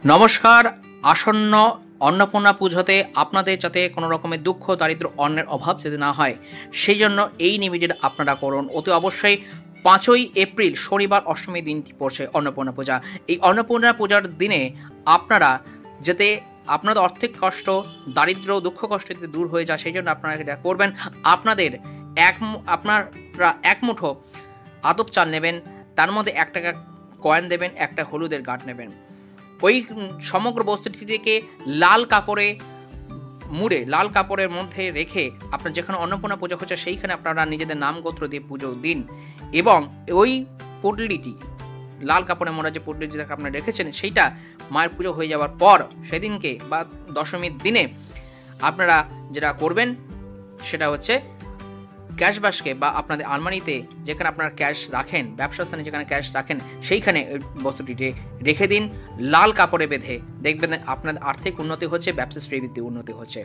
নমস্কার। আসন্ন অন্নপূর্ণা পুজোতে আপনাদের যাতে কোনো রকমের দুঃখ দারিদ্র অন্নের অভাব যাতে না হয় সেই জন্য এই নিবেদন আপনারা করুন। অতি অবশ্যই 5ই এপ্রিল শনিবার অষ্টমী দিনটি পড়ছে অন্নপূর্ণা পূজা। এই অন্নপূর্ণা পূজার দিনে আপনারা যাতে আপনাদের আর্থিক কষ্ট, দারিদ্র, দুঃখ কষ্ট যাতে দূর হয়ে যায় সেই জন্য আপনারা এটা করবেন। আপনারা এক মুঠো আতপ চাল নেবেন, তার মধ্যে 1 টাকা কয়েন দেবেন, একটা হলুদের গাঁট নেবেন। ওই সমগ্র বস্তুটিকে লাল কাপড়ে মুড়ে লাল কাপড়ের মধ্যে রেখে আপনার যেখানে অন্নপূর্ণা পুজো হচ্ছে সেইখানে আপনারা নিজেদের নাম গোত্র দিয়ে পুজো দিন এবং ওই পুটলিটি লাল কাপড়ে মোড়া যে পুটলি যেটাকে আপনারা রেখেছেন সেইটা মায়ের পুজো হয়ে যাওয়ার পর সেদিনকে বা দশমীর দিনে আপনারা যেটা করবেন সেটা হচ্ছে ক্যাশ বাস্কে বা আপনাদের আলমারিতে যেখানে আপনারা ক্যাশ রাখেন, ব্যবসা স্থানে যেখানে ক্যাশ রাখেন সেইখানে ওই বস্তুটিতে রেখে দিন লাল কাপড়ে বেঁধে। দেখবেন আপনাদের আর্থিক উন্নতি হচ্ছে, ব্যবসা শ্রীবৃদ্ধি উন্নতি হচ্ছে।